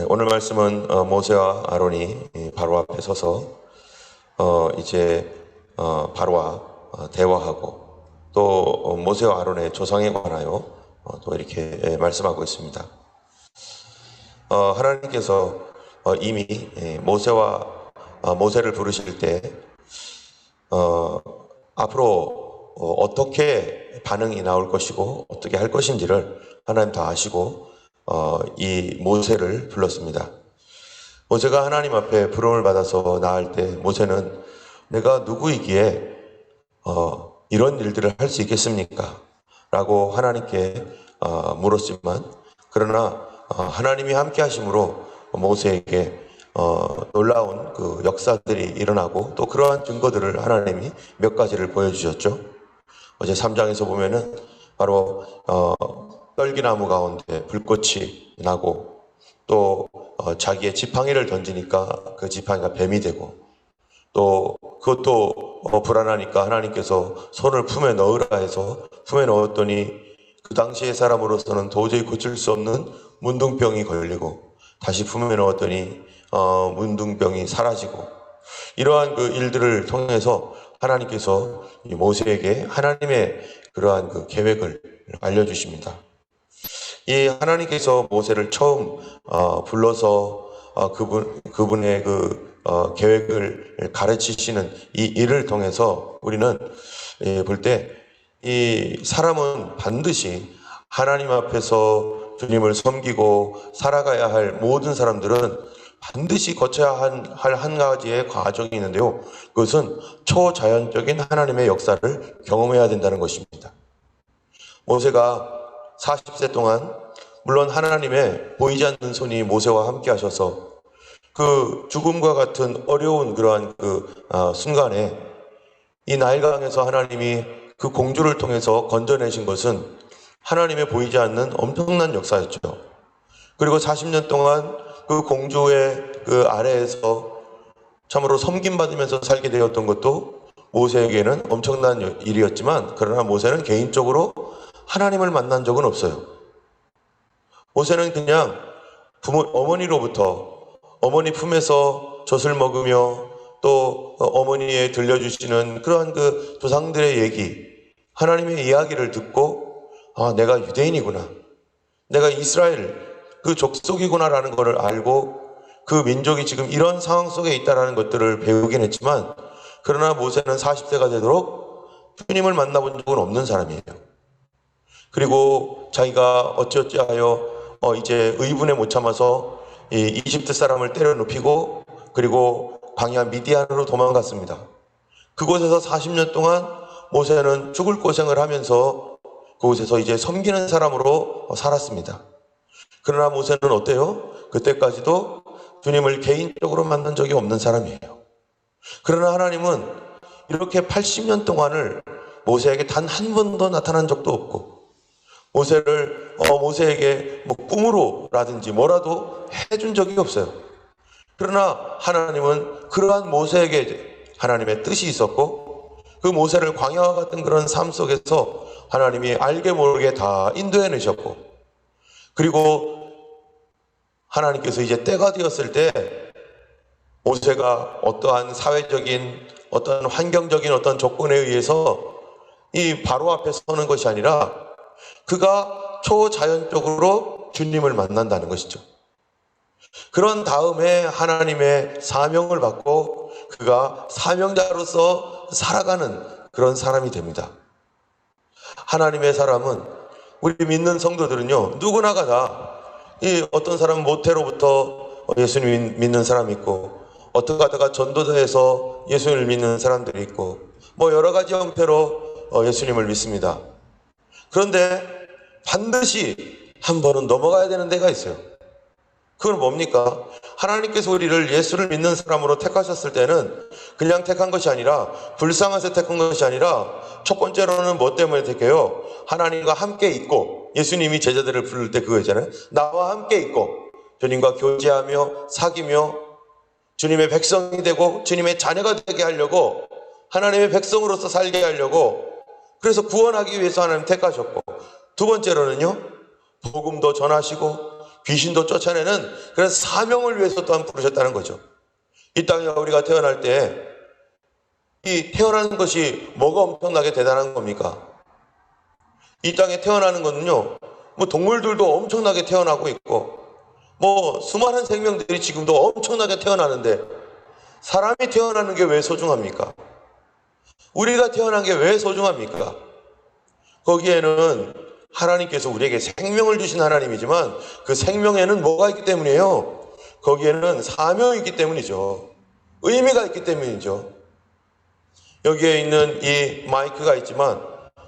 오늘 말씀은 모세와 아론이 바로 앞에 서서 이제 바로와 대화하고 또 모세와 아론의 조상에 관하여 또 이렇게 말씀하고 있습니다. 하나님께서 이미 모세를 부르실 때 앞으로 어떻게 반응이 나올 것이고 어떻게 할 것인지를 하나님 다 아시고 이 모세를 불렀습니다. 모세가 하나님 앞에 부름을 받아서 나갈 때 모세는 내가 누구이기에 이런 일들을 할 수 있겠습니까? 라고 하나님께 물었지만 그러나 하나님이 함께 하심으로 모세에게 놀라운 그 역사들이 일어나고 또 그러한 증거들을 하나님이 몇 가지를 보여주셨죠. 어제 3장에서 보면은 바로 떨기나무 가운데 불꽃이 나고 또 자기의 지팡이를 던지니까 그 지팡이가 뱀이 되고 또 그것도 불안하니까 하나님께서 손을 품에 넣으라 해서 품에 넣었더니 그 당시의 사람으로서는 도저히 고칠 수 없는 문둥병이 걸리고 다시 품에 넣었더니 문둥병이 사라지고 이러한 그 일들을 통해서 하나님께서 모세에게 하나님의 그러한 그 계획을 알려주십니다. 이 하나님께서 모세를 처음 불러서 그분의 그 계획을 가르치시는 이 일을 통해서 우리는 볼 때 이 사람은 반드시 하나님 앞에서 주님을 섬기고 살아가야 할 모든 사람들은 반드시 거쳐야 할 한 가지의 과정이 있는데요. 그것은 초자연적인 하나님의 역사를 경험해야 된다는 것입니다. 모세가 40세 동안 물론 하나님의 보이지 않는 손이 모세와 함께 하셔서 그 죽음과 같은 어려운 그러한 그 순간에 이 나일강에서 하나님이 그 공주를 통해서 건져내신 것은 하나님의 보이지 않는 엄청난 역사였죠. 그리고 40년 동안 그 공주의 그 아래에서 참으로 섬김받으면서 살게 되었던 것도 모세에게는 엄청난 일이었지만 그러나 모세는 개인적으로 하나님을 만난 적은 없어요. 모세는 그냥 어머니로부터 어머니 품에서 젖을 먹으며 또 어머니에 들려주시는 그러한 그 조상들의 얘기, 하나님의 이야기를 듣고 내가 유대인이구나, 내가 이스라엘 그 족속이구나라는 것을 알고 그 민족이 지금 이런 상황 속에 있다는 것들을 배우긴 했지만 그러나 모세는 40세가 되도록 주님을 만나본 적은 없는 사람이에요. 그리고 자기가 어찌어찌하여 이제 의분에 못 참아서 이 이집트 사람을 때려 눕히고 그리고 광야 미디안으로 도망갔습니다. 그곳에서 40년 동안 모세는 죽을 고생을 하면서 그곳에서 이제 섬기는 사람으로 살았습니다. 그러나 모세는 어때요? 그때까지도 주님을 개인적으로 만난 적이 없는 사람이에요. 그러나 하나님은 이렇게 80년 동안을 모세에게 단 한 번도 나타난 적도 없고 모세에게 뭐 꿈으로라든지 뭐라도 해준 적이 없어요. 그러나 하나님은 그러한 모세에게 하나님의 뜻이 있었고 그 모세를 광야와 같은 그런 삶 속에서 하나님이 알게 모르게 다 인도해 내셨고 그리고 하나님께서 이제 때가 되었을 때 모세가 어떠한 사회적인 어떤 환경적인 어떤 조건에 의해서 이 바로 앞에 서는 것이 아니라 그가 초자연적으로 주님을 만난다는 것이죠. 그런 다음에 하나님의 사명을 받고 그가 사명자로서 살아가는 그런 사람이 됩니다. 하나님의 사람은 우리 믿는 성도들은요, 누구나가 다 이 어떤 사람은 모태로부터 예수님 믿는 사람이 있고 어떻게 하다가 전도자에서 예수님을 믿는 사람들이 있고 뭐 여러 가지 형태로 예수님을 믿습니다. 그런데 반드시 한 번은 넘어가야 되는 데가 있어요. 그건 뭡니까? 하나님께서 우리를 예수를 믿는 사람으로 택하셨을 때는 그냥 택한 것이 아니라 불쌍해서 택한 것이 아니라 첫 번째로는 뭐 때문에 택해요? 하나님과 함께 있고 예수님이 제자들을 부를 때 그거잖아요. 나와 함께 있고 주님과 교제하며 사귀며 주님의 백성이 되고 주님의 자녀가 되게 하려고 하나님의 백성으로서 살게 하려고 그래서 구원하기 위해서 하나님 택하셨고 두 번째로는요. 복음도 전하시고 귀신도 쫓아내는 그런 사명을 위해서 또한 부르셨다는 거죠. 이 땅에 우리가 태어날 때 이 태어나는 것이 뭐가 엄청나게 대단한 겁니까? 이 땅에 태어나는 거는요, 뭐 동물들도 엄청나게 태어나고 있고, 뭐 수많은 생명들이 지금도 엄청나게 태어나는데, 사람이 태어나는 게 왜 소중합니까? 우리가 태어난 게 왜 소중합니까? 거기에는 하나님께서 우리에게 생명을 주신 하나님이지만 그 생명에는 뭐가 있기 때문이에요? 거기에는 사명이 있기 때문이죠. 의미가 있기 때문이죠. 여기에 있는 이 마이크가 있지만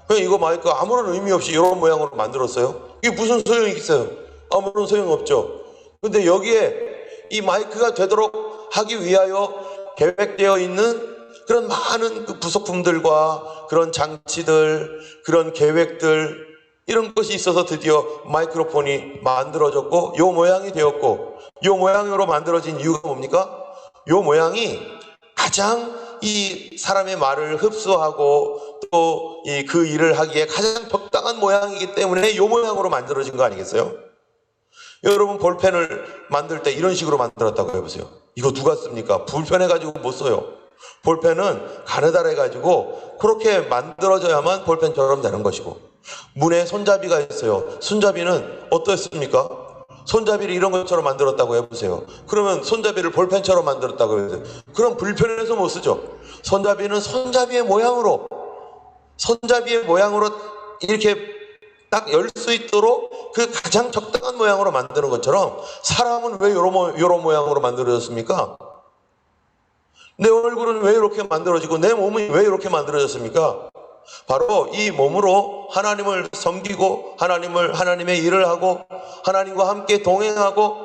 그냥 이거 마이크 아무런 의미 없이 이런 모양으로 만들었어요. 이게 무슨 소용이 있어요? 아무런 소용 없죠. 근데 여기에 이 마이크가 되도록 하기 위하여 계획되어 있는 그런 많은 그 부속품들과 그런 장치들, 그런 계획들, 이런 것이 있어서 드디어 마이크로폰이 만들어졌고 요 모양이 되었고, 요 모양으로 만들어진 이유가 뭡니까? 요 모양이 가장 이 사람의 말을 흡수하고 또 그 일을 하기에 가장 적당한 모양이기 때문에 요 모양으로 만들어진 거 아니겠어요? 여러분 볼펜을 만들 때 이런 식으로 만들었다고 해보세요. 이거 누가 씁니까? 불편해가지고 못 써요. 볼펜은 가느다래가지고 그렇게 만들어져야만 볼펜처럼 되는 것이고, 문에 손잡이가 있어요. 손잡이는 어떻습니까? 손잡이를 이런 것처럼 만들었다고 해보세요. 그러면 손잡이를 볼펜처럼 만들었다고 해보세요. 그럼 불편해서 못 쓰죠. 손잡이는 손잡이의 모양으로 이렇게 딱 열 수 있도록 그 가장 적당한 모양으로 만드는 것처럼 사람은 왜 이런 모양으로 만들어졌습니까? 내 얼굴은 왜 이렇게 만들어지고 내 몸이 왜 이렇게 만들어졌습니까? 바로 이 몸으로 하나님을 섬기고 하나님의 일을 하고 하나님과 함께 동행하고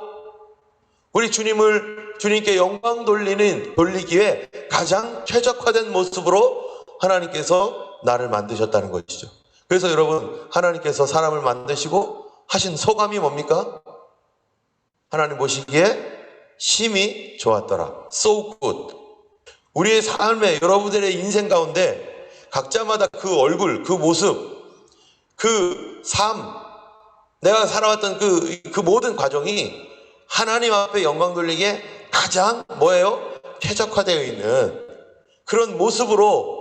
우리 주님께 영광 돌리기에 가장 최적화된 모습으로 하나님께서 나를 만드셨다는 것이죠. 그래서 여러분, 하나님께서 사람을 만드시고 하신 소감이 뭡니까? 하나님 보시기에 심히 좋았더라. So good. 우리의 삶에, 여러분들의 인생 가운데 각자마다 그 얼굴, 그 모습, 그 삶, 내가 살아왔던 그 모든 과정이 하나님 앞에 영광 돌리기에 가장 뭐예요? 최적화되어 있는 그런 모습으로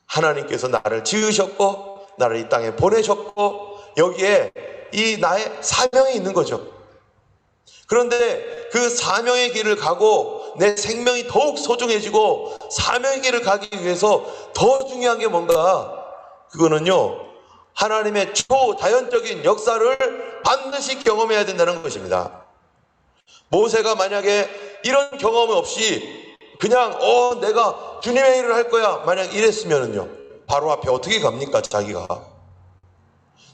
하나님께서 나를 지으셨고 나를 이 땅에 보내셨고 여기에 이 나의 사명이 있는 거죠. 그런데 그 사명의 길을 가고 내 생명이 더욱 소중해지고 사명의 길을 가기 위해서 더 중요한 게 뭔가, 그거는요, 하나님의 초자연적인 역사를 반드시 경험해야 된다는 것입니다. 모세가 만약에 이런 경험 없이 그냥 내가 주님의 일을 할 거야 만약 이랬으면은요, 바로 앞에 어떻게 갑니까? 자기가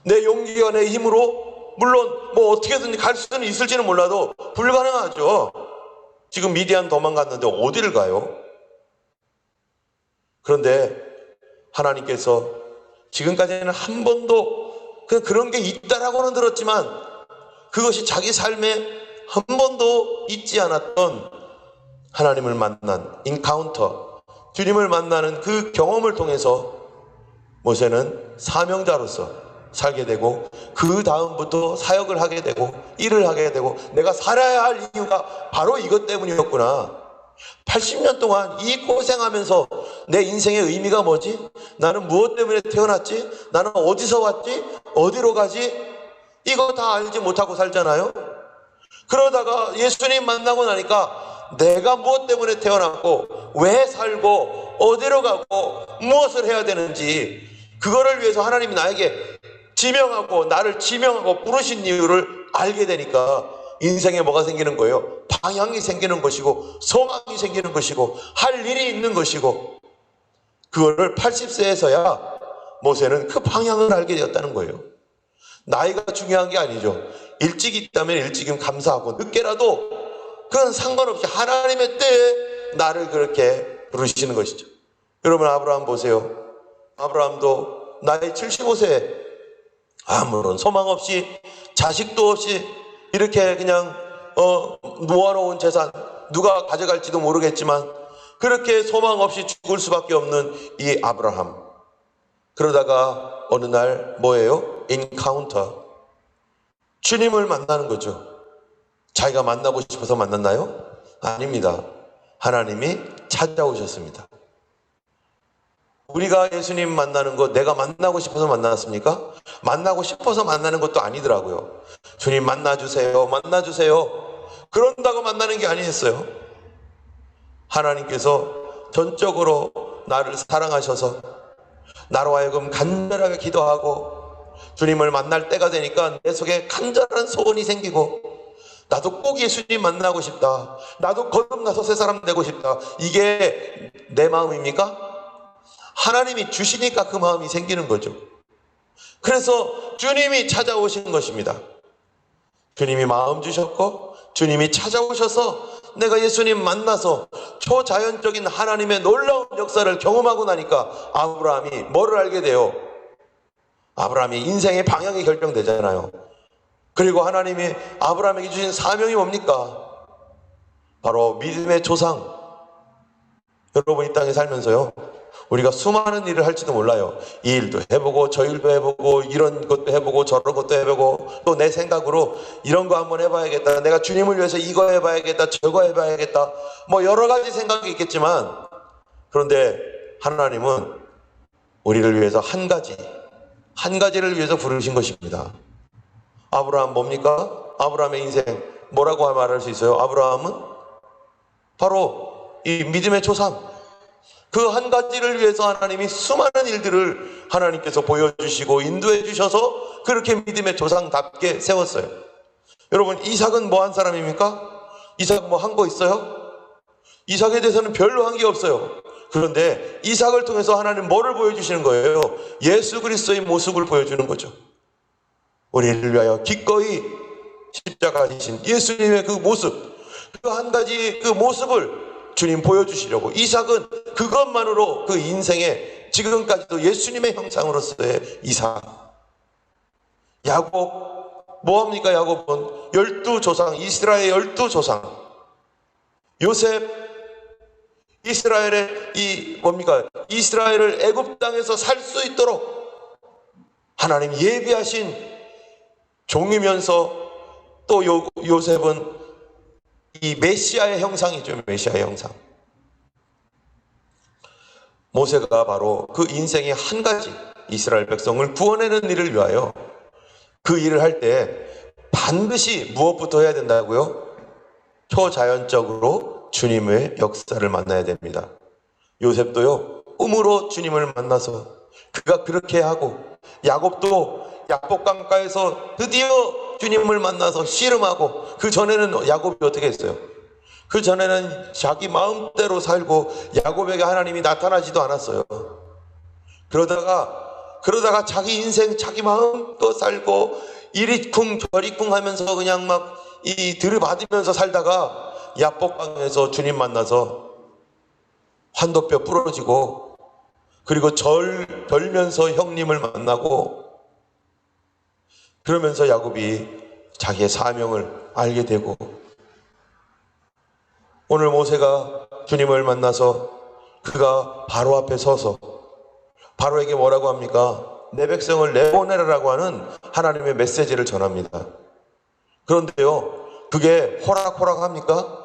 내 용기와 내 힘으로 물론 뭐 어떻게든지 갈 수는 있을지는 몰라도 불가능하죠. 지금 미디안 도망갔는데 어디를 가요? 그런데 하나님께서 지금까지는 한 번도 그런 게 있다라고는 들었지만 그것이 자기 삶에 한 번도 있지 않았던 하나님을 만난 인카운터, 주님을 만나는 그 경험을 통해서 모세는 사명자로서 살게 되고 그 다음부터 사역을 하게 되고 일을 하게 되고 내가 살아야 할 이유가 바로 이것 때문이었구나. 80년 동안 이 고생하면서 내 인생의 의미가 뭐지? 나는 무엇 때문에 태어났지? 나는 어디서 왔지? 어디로 가지? 이거 다 알지 못하고 살잖아요. 그러다가 예수님 만나고 나니까 내가 무엇 때문에 태어났고 왜 살고 어디로 가고 무엇을 해야 되는지 그거를 위해서 하나님이 나에게 지명하고 나를 지명하고 부르신 이유를 알게 되니까 인생에 뭐가 생기는 거예요? 방향이 생기는 것이고 소망이 생기는 것이고 할 일이 있는 것이고, 그거를 80세에서야 모세는 그 방향을 알게 되었다는 거예요. 나이가 중요한 게 아니죠. 일찍 있다면 일찍이면 감사하고 늦게라도 그건 상관없이 하나님의 때에 나를 그렇게 부르시는 것이죠. 여러분, 아브라함 보세요. 아브라함도 나이 75세에 아무런 소망 없이 자식도 없이 이렇게 그냥 모아놓은 재산 누가 가져갈지도 모르겠지만 그렇게 소망 없이 죽을 수밖에 없는 이 아브라함, 그러다가 어느 날 뭐예요? 인카운터, 주님을 만나는 거죠. 자기가 만나고 싶어서 만났나요? 아닙니다. 하나님이 찾아오셨습니다. 우리가 예수님 만나는 거 내가 만나고 싶어서 만났습니까? 만나고 싶어서 만나는 것도 아니더라고요. 주님 만나주세요. 만나주세요. 그런다고 만나는 게 아니었어요. 하나님께서 전적으로 나를 사랑하셔서 나로 하여금 간절하게 기도하고 주님을 만날 때가 되니까 내 속에 간절한 소원이 생기고 나도 꼭 예수님 만나고 싶다. 나도 거듭나서 새 사람 되고 싶다. 이게 내 마음입니까? 하나님이 주시니까 그 마음이 생기는 거죠. 그래서 주님이 찾아오신 것입니다. 주님이 마음 주셨고 주님이 찾아오셔서 내가 예수님 만나서 초자연적인 하나님의 놀라운 역사를 경험하고 나니까 아브라함이 뭐를 알게 돼요? 아브라함이 인생의 방향이 결정되잖아요. 그리고 하나님이 아브라함에게 주신 사명이 뭡니까? 바로 믿음의 조상. 여러분 이 땅에 살면서요, 우리가 수많은 일을 할지도 몰라요. 이 일도 해보고 저 일도 해보고 이런 것도 해보고 저런 것도 해보고 또 내 생각으로 이런 거 한번 해봐야겠다. 내가 주님을 위해서 이거 해봐야겠다. 저거 해봐야겠다. 뭐 여러 가지 생각이 있겠지만 그런데 하나님은 우리를 위해서 한 가지를 위해서 부르신 것입니다. 아브라함 뭡니까? 아브라함의 인생 뭐라고 말할 수 있어요? 아브라함은 바로 이 믿음의 조상. 그 한 가지를 위해서 하나님이 수많은 일들을 하나님께서 보여주시고 인도해 주셔서 그렇게 믿음의 조상답게 세웠어요. 여러분 이삭은 뭐 한 사람입니까? 이삭 뭐 한 거 있어요? 이삭에 대해서는 별로 한 게 없어요. 그런데 이삭을 통해서 하나님 뭐를 보여주시는 거예요? 예수 그리스도의 모습을 보여주는 거죠. 우리를 위하여 기꺼이 십자가 지신 예수님의 그 모습, 그 한 가지 그 모습을 주님 보여주시려고 이삭은 그것만으로 그 인생에 지금까지도 예수님의 형상으로서의 이삭. 야곱 뭐합니까? 야곱은 12조상 이스라엘의 12조상. 요셉 이스라엘의 이스라엘을 애굽 땅에서 살 수 있도록 하나님 예비하신 종이면서 또 요셉은 이 메시아의 형상이죠. 메시아의 형상. 모세가 바로 그 인생의 한 가지 이스라엘 백성을 구원하는 일을 위하여 그 일을 할 때 반드시 무엇부터 해야 된다고요? 초자연적으로 주님의 역사를 만나야 됩니다. 요셉도요, 꿈으로 주님을 만나서 그가 그렇게 하고, 야곱도 야복강가에서 드디어 주님을 만나서 씨름하고, 그 전에는 야곱이 어떻게 했어요? 그 전에는 자기 마음대로 살고 야곱에게 하나님이 나타나지도 않았어요. 그러다가 자기 인생 자기 마음껏 살고 이리쿵 저리쿵 하면서 그냥 막 이 들이받으면서 살다가 야복강에서 주님 만나서 환도뼈 부러지고, 그리고 절면서 형님을 만나고, 그러면서 야곱이 자기의 사명을 알게 되고, 오늘 모세가 주님을 만나서 그가 바로 앞에 서서 바로에게 뭐라고 합니까? 내 백성을 내보내라라고 하는 하나님의 메시지를 전합니다. 그런데요, 그게 호락호락합니까?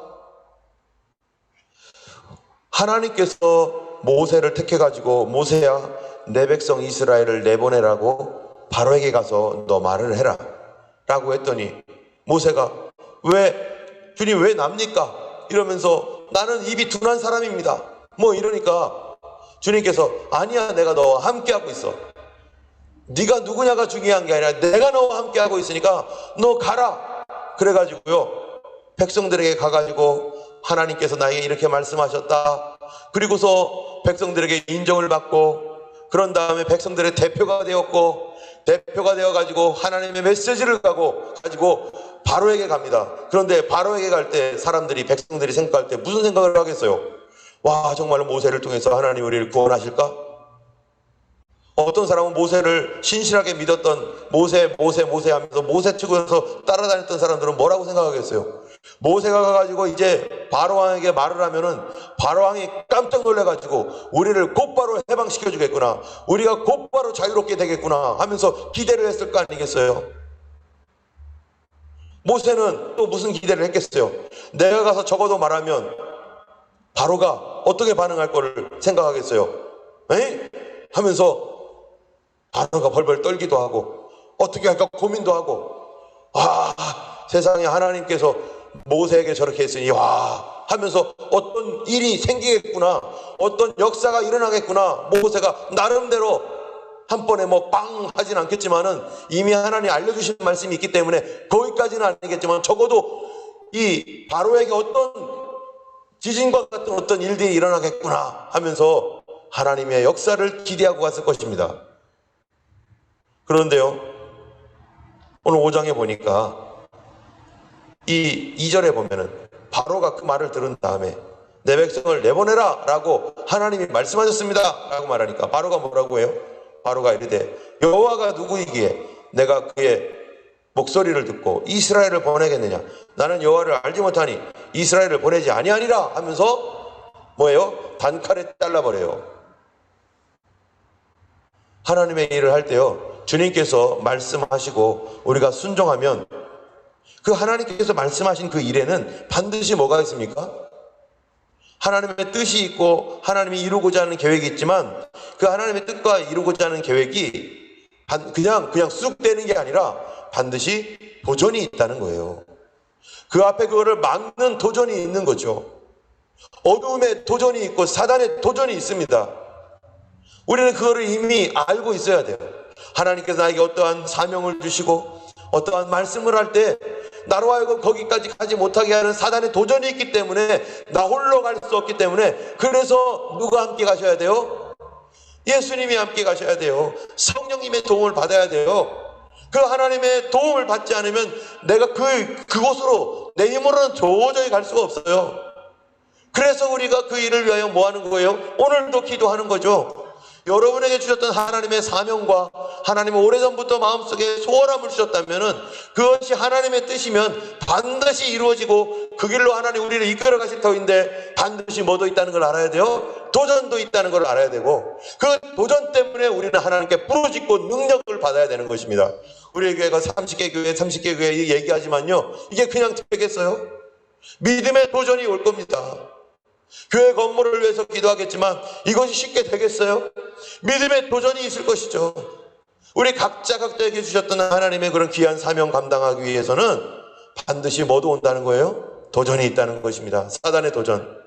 하나님께서 모세를 택해가지고 모세야 내 백성 이스라엘을 내보내라고 바로에게 가서 너 말을 해라 라고 했더니 모세가 주님 왜 납니까? 이러면서 나는 입이 둔한 사람입니다 뭐 이러니까 주님께서 아니야, 내가 너와 함께하고 있어. 네가 누구냐가 중요한 게 아니라 내가 너와 함께하고 있으니까 너 가라. 그래가지고요, 백성들에게 가가지고 하나님께서 나에게 이렇게 말씀하셨다. 그리고서 백성들에게 인정을 받고, 그런 다음에 백성들의 대표가 되었고, 대표가 되어가지고 하나님의 메시지를 가지고 바로에게 갑니다. 그런데 바로에게 갈 때 백성들이 생각할 때 무슨 생각을 하겠어요? 와, 정말로 모세를 통해서 하나님 우리를 구원하실까? 어떤 사람은 모세를 신실하게 믿었던 모세 하면서 모세 측에서 따라다녔던 사람들은 뭐라고 생각하겠어요? 모세가 가가지고 이제 바로왕에게 말을 하면은 바로왕이 깜짝 놀래가지고 우리를 곧바로 해방시켜 주겠구나, 우리가 곧바로 자유롭게 되겠구나 하면서 기대를 했을 거 아니겠어요? 모세는 또 무슨 기대를 했겠어요? 내가 가서 적어도 말하면 바로가 어떻게 반응할 거를 생각하겠어요? 에이? 하면서 바로가 벌벌 떨기도 하고 어떻게 할까 고민도 하고, 세상에 하나님께서 모세에게 저렇게 했으니 와 하면서 어떤 일이 생기겠구나, 어떤 역사가 일어나겠구나. 모세가 나름대로 한 번에 뭐 빵 하진 않겠지만은 이미 하나님이 알려주신 말씀이 있기 때문에 거기까지는 아니겠지만 적어도 이 바로에게 어떤 지진과 같은 어떤 일들이 일어나겠구나 하면서 하나님의 역사를 기대하고 갔을 것입니다. 그런데요, 오늘 5장에 보니까 이 2절에 보면은 바로가 그 말을 들은 다음에 내 백성을 내보내라 라고 하나님이 말씀하셨습니다 라고 말하니까 바로가 뭐라고 해요? 바로가 이르되 여호와가 누구이기에 내가 그의 목소리를 듣고 이스라엘을 보내겠느냐? 나는 여호와를 알지 못하니 이스라엘을 보내지 아니하니라 하면서 뭐예요? 단칼에 잘라버려요. 하나님의 일을 할 때요, 주님께서 말씀하시고 우리가 순종하면 그 하나님께서 말씀하신 그 일에는 반드시 뭐가 있습니까? 하나님의 뜻이 있고 하나님이 이루고자 하는 계획이 있지만 그 하나님의 뜻과 이루고자 하는 계획이 그냥 쑥 되는 게 아니라 반드시 도전이 있다는 거예요. 그 앞에 그거를 막는 도전이 있는 거죠. 어두움에 도전이 있고 사단의 도전이 있습니다. 우리는 그거를 이미 알고 있어야 돼요. 하나님께서 나에게 어떠한 사명을 주시고 어떠한 말씀을 할 때 나로 하여금 거기까지 가지 못하게 하는 사단의 도전이 있기 때문에 나 홀로 갈 수 없기 때문에, 그래서 누가 함께 가셔야 돼요? 예수님이 함께 가셔야 돼요. 성령님의 도움을 받아야 돼요. 그 하나님의 도움을 받지 않으면 내가 그곳으로 내 힘으로는 도저히 갈 수가 없어요. 그래서 우리가 그 일을 위하여 뭐 하는 거예요? 오늘도 기도하는 거죠. 여러분에게 주셨던 하나님의 사명과 하나님은 오래전부터 마음속에 소원함을 주셨다면 그것이 하나님의 뜻이면 반드시 이루어지고 그 길로 하나님 우리를 이끌어 가실 터인데 반드시 뭐도 있다는 걸 알아야 돼요. 도전도 있다는 걸 알아야 되고 그 도전 때문에 우리는 하나님께 부르짖고 능력을 받아야 되는 것입니다. 우리 교회가 30개 교회 얘기하지만요, 이게 그냥 되겠어요? 믿음의 도전이 올 겁니다. 교회 건물을 위해서 기도하겠지만 이것이 쉽게 되겠어요? 믿음의 도전이 있을 것이죠. 우리 각자에게 주셨던 하나님의 그런 귀한 사명 감당하기 위해서는 반드시 뭐도 온다는 거예요? 도전이 있다는 것입니다. 사단의 도전.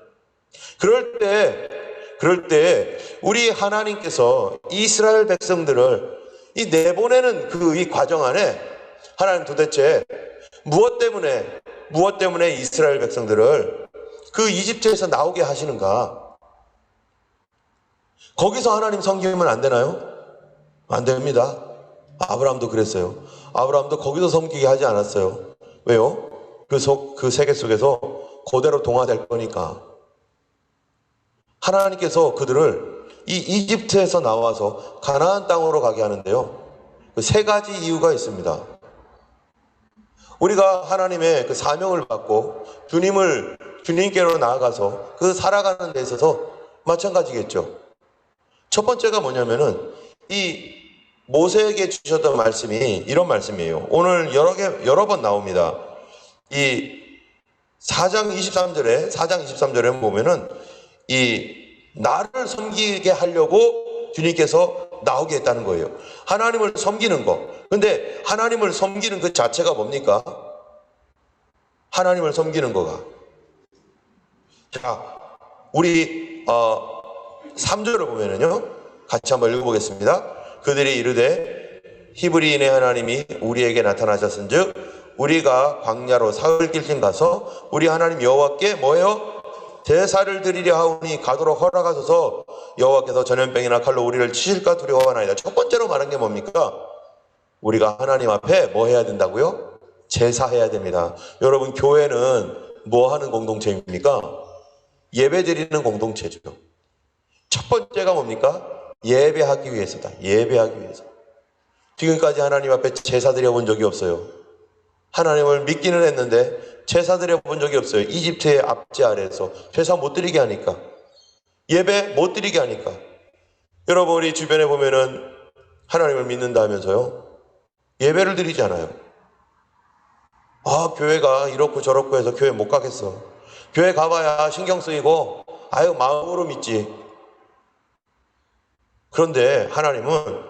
그럴 때 우리 하나님께서 이스라엘 백성들을 이 내보내는 이 과정 안에 하나님 도대체 무엇 때문에 이스라엘 백성들을 그 이집트에서 나오게 하시는가? 거기서 하나님 섬기면 안 되나요? 안 됩니다. 아브라함도 그랬어요. 아브라함도 거기서 섬기게 하지 않았어요. 왜요? 그 세계 속에서 그대로 동화될 거니까. 하나님께서 그들을 이 이집트에서 나와서 가나안 땅으로 가게 하는데요, 그 세 가지 이유가 있습니다. 우리가 하나님의 그 사명을 받고 주님께로 나아가서 그 살아가는 데 있어서 마찬가지겠죠. 첫 번째가 뭐냐면은 이 모세에게 주셨던 말씀이 이런 말씀이에요. 오늘 여러 번 나옵니다. 이 4장 23절에 보면은 이 나를 섬기게 하려고 주님께서 나오게 했다는 거예요. 하나님을 섬기는 거. 근데 하나님을 섬기는 그 자체가 뭡니까? 하나님을 섬기는 거가. 자, 우리 3절을 보면은요, 같이 한번 읽어보겠습니다. 그들이 이르되 히브리인의 하나님이 우리에게 나타나셨은즉 우리가 광야로 사흘 길쯤 가서 우리 하나님 여호와께 뭐예요? 제사를 드리려 하오니 가도록 허락하소서. 여호와께서 전염병이나 칼로 우리를 치실까 두려워하나이다. 첫 번째로 말한 게 뭡니까? 우리가 하나님 앞에 뭐 해야 된다고요? 제사해야 됩니다. 여러분, 교회는 뭐 하는 공동체입니까? 예배 드리는 공동체죠. 첫 번째가 뭡니까? 예배하기 위해서다. 예배하기 위해서. 지금까지 하나님 앞에 제사 드려본 적이 없어요. 하나님을 믿기는 했는데 제사 드려본 적이 없어요. 이집트의 압제 아래에서 제사 못 드리게 하니까, 예배 못 드리게 하니까. 여러분, 우리 주변에 보면은 하나님을 믿는다 하면서요, 예배를 드리지 않아요. 아, 교회가 이렇고 저렇고 해서 교회 못 가겠어. 교회 가봐야 신경 쓰이고 아유 마음으로 믿지. 그런데 하나님은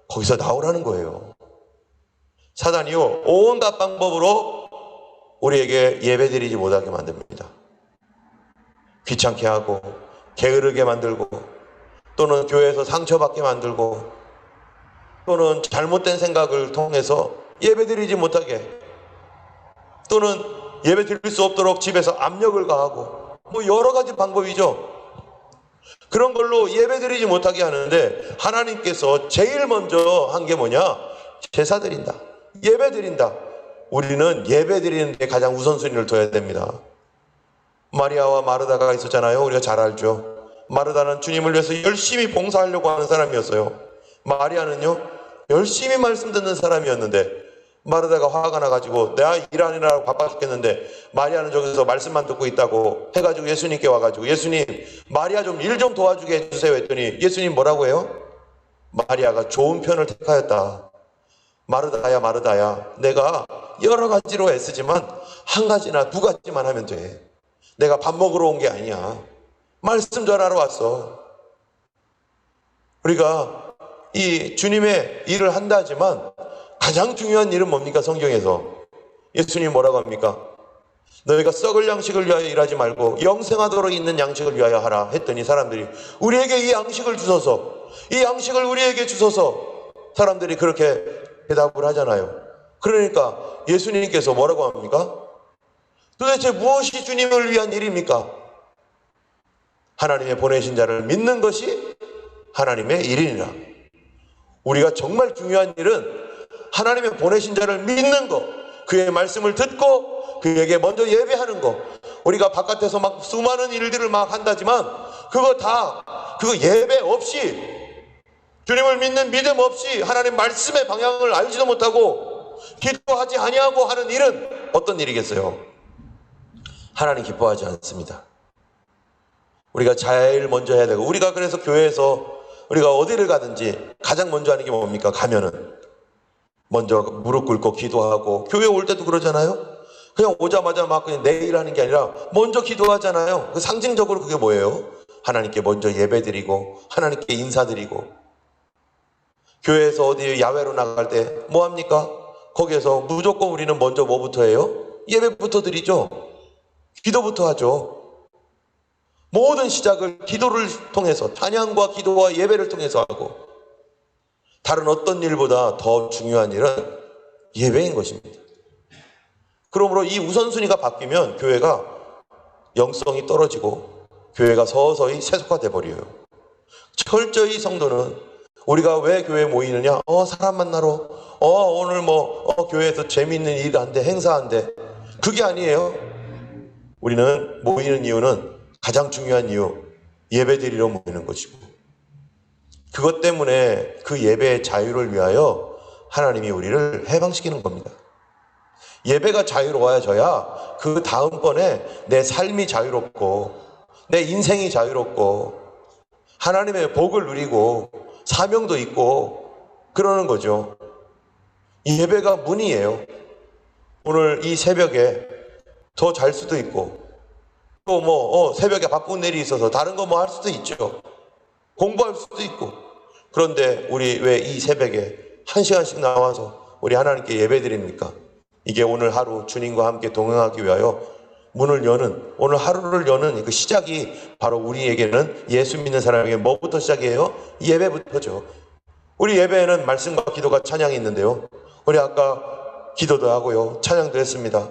거기서 나오라는 거예요. 사단이요 온갖 방법으로 우리에게 예배드리지 못하게 만듭니다. 귀찮게 하고 게으르게 만들고 또는 교회에서 상처받게 만들고 또는 잘못된 생각을 통해서 예배드리지 못하게 또는 예배드릴 수 없도록 집에서 압력을 가하고 뭐 여러 가지 방법이죠. 그런 걸로 예배드리지 못하게 하는데 하나님께서 제일 먼저 한 게 뭐냐? 제사 드린다. 예배 드린다. 우리는 예배 드리는 데 가장 우선순위를 둬야 됩니다. 마리아와 마르다가 있었잖아요. 우리가 잘 알죠. 마르다는 주님을 위해서 열심히 봉사하려고 하는 사람이었어요. 마리아는요 열심히 말씀 듣는 사람이었는데 마르다가 화가 나가지고 내가 일 하느라고 바빠 죽겠는데 마리아는 저기서 말씀만 듣고 있다고 해가지고 예수님께 와가지고 예수님 마리아 좀 일 좀 도와주게 해주세요 했더니 예수님 뭐라고 해요? 마리아가 좋은 편을 택하였다. 마르다야 마르다야 내가 여러 가지로 애쓰지만 한 가지나 두 가지만 하면 돼. 내가 밥 먹으러 온 게 아니야. 말씀 전하러 왔어. 우리가 이 주님의 일을 한다 하지만 가장 중요한 일은 뭡니까? 성경에서 예수님 뭐라고 합니까? 너희가 썩을 양식을 위하여 일하지 말고 영생하도록 있는 양식을 위하여 하라 했더니 사람들이 우리에게 이 양식을 주소서, 이 양식을 우리에게 주소서. 사람들이 그렇게 대답을 하잖아요. 그러니까 예수님께서 뭐라고 합니까? 도대체 무엇이 주님을 위한 일입니까? 하나님의 보내신 자를 믿는 것이 하나님의 일이니라. 우리가 정말 중요한 일은 하나님의 보내신 자를 믿는 것, 그의 말씀을 듣고 그에게 먼저 예배하는 것. 우리가 바깥에서 막 수많은 일들을 막 한다지만 그거 예배 없이, 주님을 믿는 믿음 없이 하나님 말씀의 방향을 알지도 못하고 기도하지 아니하고 하는 일은 어떤 일이겠어요? 하나님 기뻐하지 않습니다. 우리가 제일 먼저 해야 되고, 우리가 그래서 교회에서 우리가 어디를 가든지 가장 먼저 하는 게 뭡니까? 가면은 먼저 무릎 꿇고 기도하고, 교회 올 때도 그러잖아요. 그냥 오자마자 막 그냥 내일 하는 게 아니라 먼저 기도하잖아요. 상징적으로 그게 뭐예요? 하나님께 먼저 예배드리고 하나님께 인사드리고. 교회에서 어디 야외로 나갈 때 뭐 합니까? 거기에서 무조건 우리는 먼저 뭐부터 해요? 예배부터 드리죠. 기도부터 하죠. 모든 시작을 기도를 통해서, 찬양과 기도와 예배를 통해서 하고, 다른 어떤 일보다 더 중요한 일은 예배인 것입니다. 그러므로 이 우선순위가 바뀌면 교회가 영성이 떨어지고 교회가 서서히 세속화돼 버려요. 철저히 성도는 우리가 왜 교회에 모이느냐? 사람 만나러, 오늘 교회에서 재미있는 일 한대, 행사한대. 그게 아니에요. 우리는 모이는 이유는, 가장 중요한 이유, 예배드리러 모이는 것이고, 그것 때문에 그 예배의 자유를 위하여 하나님이 우리를 해방시키는 겁니다. 예배가 자유로워져야 그 다음번에 내 삶이 자유롭고 내 인생이 자유롭고 하나님의 복을 누리고 사명도 있고 그러는 거죠. 이 예배가 문이에요. 오늘 이 새벽에 더 잘 수도 있고, 또 새벽에 바쁜 일이 있어서 다른 거 할 수도 있죠. 공부할 수도 있고. 그런데 우리 왜 이 새벽에 1시간씩 나와서 우리 하나님께 예배 드립니까? 이게 오늘 하루 주님과 함께 동행하기 위하여 문을 여는, 오늘 하루를 여는 그 시작이 바로 우리에게는, 예수 믿는 사람에게 뭐부터 시작이에요? 예배부터죠. 우리 예배에는 말씀과 기도가 찬양이 있는데요. 우리 아까 기도도 하고요, 찬양도 했습니다.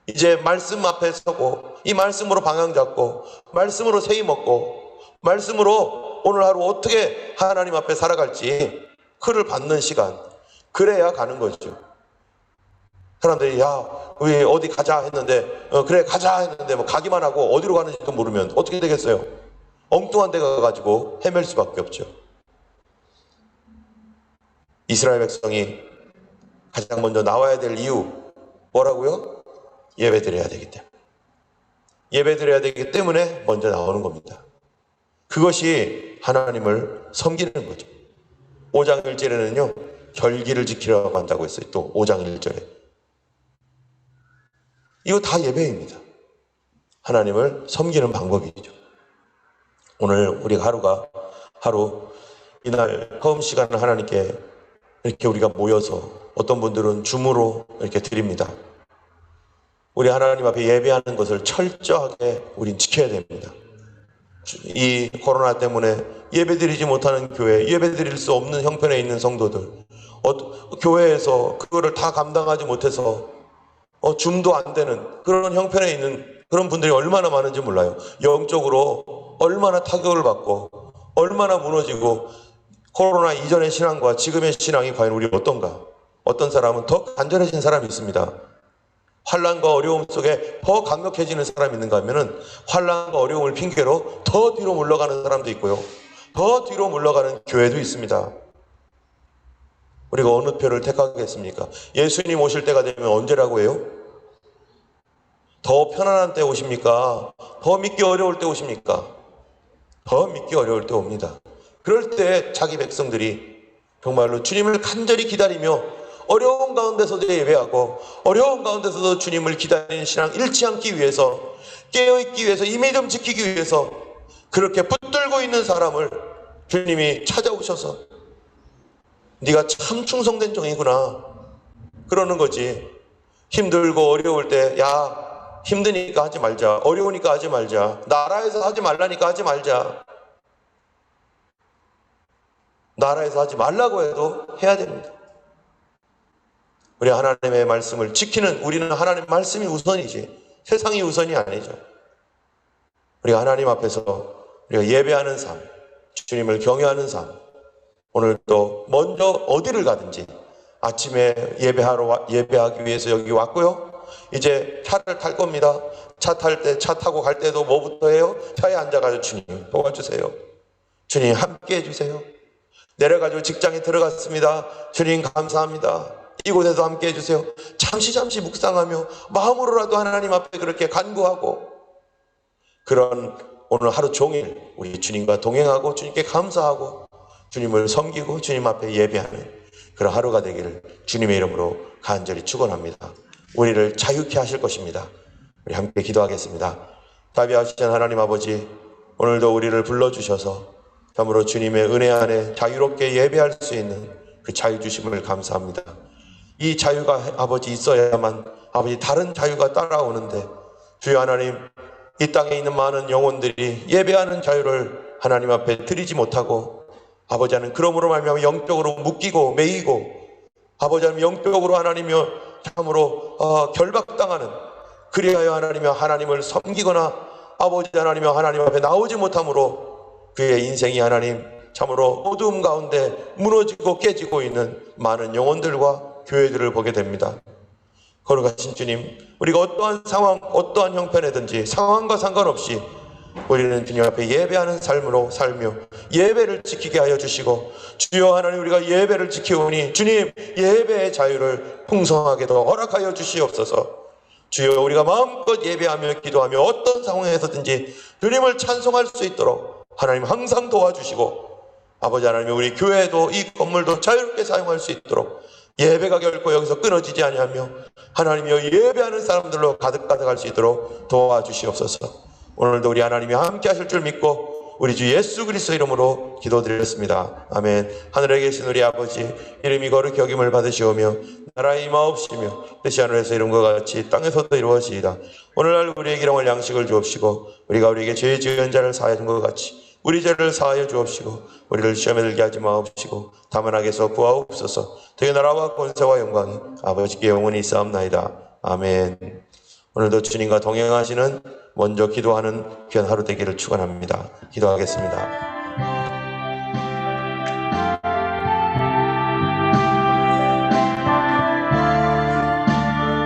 이제 말씀 앞에 서고 이 말씀으로 방향 잡고 말씀으로 세임 얻고 말씀으로 오늘 하루 어떻게 하나님 앞에 살아갈지 그를 받는 시간, 그래야 가는 거죠. 사람들이 우리 어디 가자 했는데 그래 가자 했는데 가기만 하고 어디로 가는지도 모르면 어떻게 되겠어요? 엉뚱한 데 가가지고 헤맬 수밖에 없죠. 이스라엘 백성이 가장 먼저 나와야 될 이유 뭐라고요? 예배 드려야 되기 때문에. 예배 드려야 되기 때문에 먼저 나오는 겁니다. 그것이 하나님을 섬기는 거죠. 5장 1절에는요 결기를 지키라고 한다고 했어요. 또 5장 1절에 이거 다 예배입니다. 하나님을 섬기는 방법이죠. 오늘 우리가 하루 이날 처음 시간을 하나님께 이렇게 우리가 모여서 어떤 분들은 줌으로 이렇게 드립니다. 우리 하나님 앞에 예배하는 것을 철저하게 우린 지켜야 됩니다. 이 코로나 때문에 예배드리지 못하는 교회, 예배드릴 수 없는 형편에 있는 성도들, 교회에서 그거를 다 감당하지 못해서 줌도 안 되는 그런 형편에 있는 그런 분들이 얼마나 많은지 몰라요. 영적으로 얼마나 타격을 받고 얼마나 무너지고, 코로나 이전의 신앙과 지금의 신앙이 과연 우리 어떤가? 어떤 사람은 더 간절해진 사람이 있습니다. 환난과 어려움 속에 더 강력해지는 사람이 있는가 하면은 환난과 어려움을 핑계로 더 뒤로 물러가는 사람도 있고요. 더 뒤로 물러가는 교회도 있습니다. 우리가 어느 표를 택하겠습니까? 예수님 오실 때가 되면 언제라고 해요? 더 편안한 때 오십니까? 더 믿기 어려울 때 오십니까? 더 믿기 어려울 때 옵니다. 그럴 때 자기 백성들이 정말로 주님을 간절히 기다리며 어려운 가운데서도 예배하고 어려운 가운데서도 주님을 기다리는 신앙 잃지 않기 위해서, 깨어있기 위해서, 이 믿음 지키기 위해서 그렇게 붙들고 있는 사람을 주님이 찾아오셔서 네가 참 충성된 종이구나 그러는 거지. 힘들고 어려울 때 야 힘드니까 하지 말자, 어려우니까 하지 말자, 나라에서 하지 말라니까 하지 말자, 나라에서 하지 말라고 해도 해야 됩니다. 우리 하나님의 말씀을 지키는, 우리는 하나님의 말씀이 우선이지 세상이 우선이 아니죠. 우리가 하나님 앞에서 우리가 예배하는 삶, 주님을 경외하는 삶, 오늘도 먼저 어디를 가든지 아침에 예배하기 위해서 여기 왔고요. 이제 차를 탈 겁니다. 차 타고 갈 때도 뭐부터 해요? 차에 앉아가지고 주님 도와주세요. 주님 함께 해주세요. 내려가지고 직장에 들어갔습니다. 주님 감사합니다. 이곳에서 함께 해주세요. 잠시 묵상하며 마음으로라도 하나님 앞에 그렇게 간구하고, 그런 오늘 하루 종일 우리 주님과 동행하고 주님께 감사하고 주님을 섬기고 주님 앞에 예배하는 그런 하루가 되기를 주님의 이름으로 간절히 축원합니다. 우리를 자유케 하실 것입니다. 우리 함께 기도하겠습니다. 자비하신 하나님 아버지, 오늘도 우리를 불러주셔서 참으로 주님의 은혜 안에 자유롭게 예배할 수 있는 그 자유 주심을 감사합니다. 이 자유가 아버지 있어야만 아버지 다른 자유가 따라오는데, 주여 하나님, 이 땅에 있는 많은 영혼들이 예배하는 자유를 하나님 앞에 드리지 못하고 아버지 하나님 그러므로 말미암아 영적으로 묶이고 매이고 아버지 하나님 영적으로 하나님이여 참으로 결박당하는, 그리하여 하나님을 섬기거나 아버지 하나님이여 하나님 앞에 나오지 못함으로 그의 인생이 하나님 참으로 어두움 가운데 무너지고 깨지고 있는 많은 영혼들과 교회들을 보게 됩니다. 거룩하신 주님, 우리가 어떠한 상황, 어떠한 형편이든지 상황과 상관없이 우리는 주님 앞에 예배하는 삶으로 살며 예배를 지키게 하여 주시고, 주여 하나님 우리가 예배를 지키오니 주님 예배의 자유를 풍성하게 더 허락하여 주시옵소서. 주여 우리가 마음껏 예배하며 기도하며 어떤 상황에서든지 주님을 찬송할 수 있도록 하나님 항상 도와주시고, 아버지 하나님 우리 교회도 이 건물도 자유롭게 사용할 수 있도록 예배가 결코 여기서 끊어지지 아니하며 하나님이여 예배하는 사람들로 가득할 수 있도록 도와주시옵소서. 오늘도 우리 하나님이 함께 하실 줄 믿고 우리 주 예수 그리스도 이름으로 기도드렸습니다. 아멘. 하늘에 계신 우리 아버지, 이름이 거룩히 여김을 받으시오며 나라의 임하옵시며 뜻이 하늘에서 이룬 것 같이 땅에서도 이루어지이다. 오늘날 우리에게 일용할 양식을 주옵시고 우리가 우리에게 죄 지은 자를 사하여 준 것 같이 우리 죄를 사하여 주옵시고 우리를 시험에 들게 하지 마옵시고 다만 악에서 구하옵소서. 되게 나라와 권세와 영광이 아버지께 영원히 있사옵나이다. 아멘. 오늘도 주님과 동행하시는 먼저 기도하는 귀한 하루 되기를 축원합니다. 기도하겠습니다.